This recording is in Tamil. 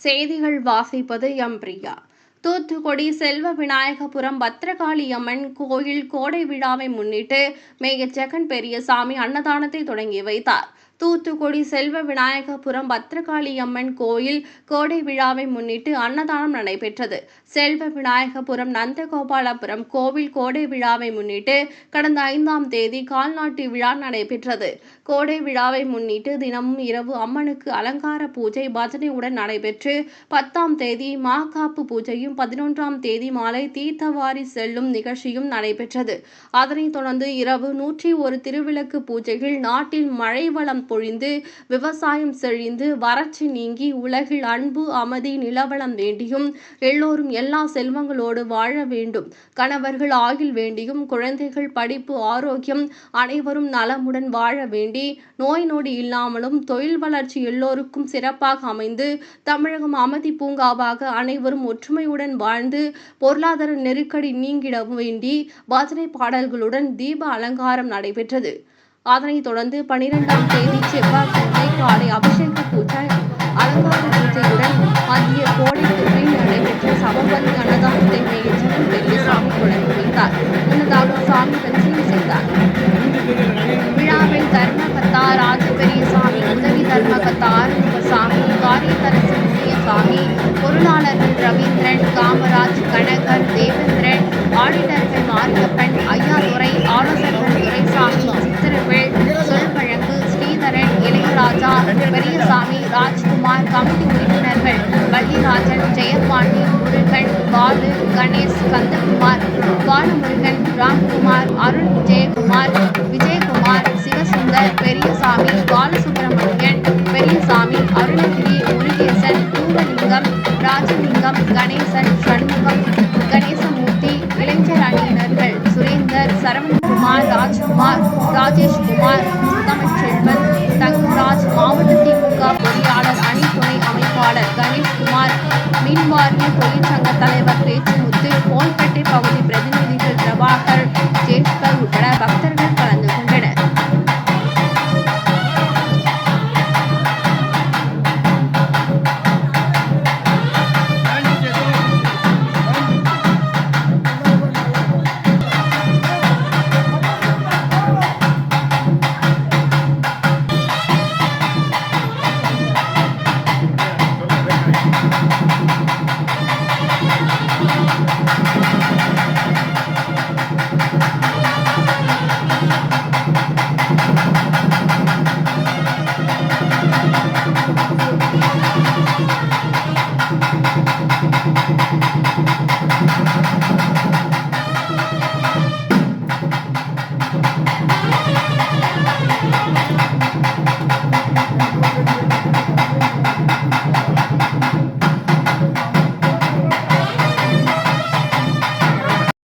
செய்திகள் வாசிப்பது பிரியா. தூத்துக்குடி செல்வ விநாயகபுரம் பத்ரகாளி அம்மன் கோயில் கோடை விழாவை முன்னிட்டு மேயர் ஜெகன் பெரியசாமி அன்னதானத்தை தொடங்கி வைத்தார். தூத்துக்குடி செல்வ விநாயகபுரம் பத்ரகாளி அம்மன் கோயில் கோடை விழாவை முன்னிட்டு அன்னதானம் நடைபெற்றது. செல்வ விநாயகபுரம் நந்தகோபாலபுரம் கோவில் கோடை விழாவை முன்னிட்டு கடந்த 5ஆம் தேதி கால்நாட்டு விழா நடைபெற்றது. கோடை விழாவை முன்னிட்டு தினமும் இரவு அம்மனுக்கு அலங்கார பூஜை பஜனையுடன் நடைபெற்று 10ஆம் தேதி மாகாப்பு பூஜையும் 11ஆம் தேதி மாலை தீர்த்தவாரி செல்லும் நிகழ்ச்சியும் நடைபெற்றது. அதனைத் தொடர்ந்து இரவு 101 திருவிளக்கு பூஜைகள் நாட்டில் மழை வளம் பொழிந்து விவசாயம் செழிந்து வறட்சி நீங்கி உலகில் அன்பு அமைதி நிலவளம் வேண்டியும் எல்லோரும் எல்லா செல்வங்களோடு வாழ வேண்டும், கணவர்கள் ஆயுள் வேண்டியும் குழந்தைகள் படிப்பு ஆரோக்கியம் அனைவரும் நலமுடன் வாழ வேண்டி நோய் நொடி இல்லாமலும் தொழில் வளர்ச்சி எல்லோருக்கும் சிறப்பாக அமைந்து தமிழகம் அமைதி பூங்காவாக அனைவரும் ஒற்றுமையுடன் வாழ்ந்து பொருளாதார நெருக்கடி நீங்கிட வேண்டி பஜனை பாடல்களுடன் தீப அலங்காரம் நடைபெற்றது. அதனைத் தொடர்ந்து 12ஆம் தேதி செவ்வாய்க்கிழமை காலை அபிஷேக பூஜை அலங்கார பூஜையுடன் மத்திய கோடைக்குள்ளில் நடைபெற்ற சமபந்தி அன்னதானத்தை மேயர் ஜெகன் பெரியசாமி தொடங்கி வைத்தார். முன்னதாக சாமி தரிசனம் செய்தார். விழாவில் தர்மகர்த்தா ராஜ பெரியசாமி, உதவி தர்மகர்த்தா ஆறுமுகசாமி, காரியதரசி முனியசாமி, பொருளாளர்கள் ரவீந்திரன், காமராஜ், கனகர், தேவேந்திரன், ஆடிட்டர்கள் மாரியப்பன், ஐயாதுரை, ஆலோசகர் துரைசாமி, சித்திரவேல், சொல்வழங்கு, ஸ்ரீதரன், இளையராஜா, பெரியசாமி, ராஜ்குமார், கமிட்டி உறுப்பினர்கள் வள்ளிராஜன், ஜெயபாண்டி, முருகன், பாலு, கணேஷ், கந்தகுமார், பாலமுருகன், ராம்குமார், அருள், விஜயகுமார், சிவசுந்தர், பெரியசாமி, பாலசுப்பிரமணியன், பெரியசாமி, அருணகிரி, முருகேசன், பூவலிங்கம், ராஜலிங்கம், கணேசன், சண்முகம், கணேசமூர்த்தி, இளைஞர் அணியினர்கள் சுரேந்தர், சரவணகுமார், ராஜ்குமார், ராஜேஷ்குமார், தமிழ்ச்செல்வன், தங்கராஜ், மாவட்ட திமுக பொறியாளர் அணி துணை அமைப்பாளர் கணேஷ்குமார், மின்வாரிய தொழிற்சங்க தலைவர் பேச்சுமுத்து, கோல்பேட்டை பகுதி பிரதிநிதிகள் பிரபாகர், ஜேஷ்கர் உட்பட பக்தர்கள் கலந்து கொண்டனர்.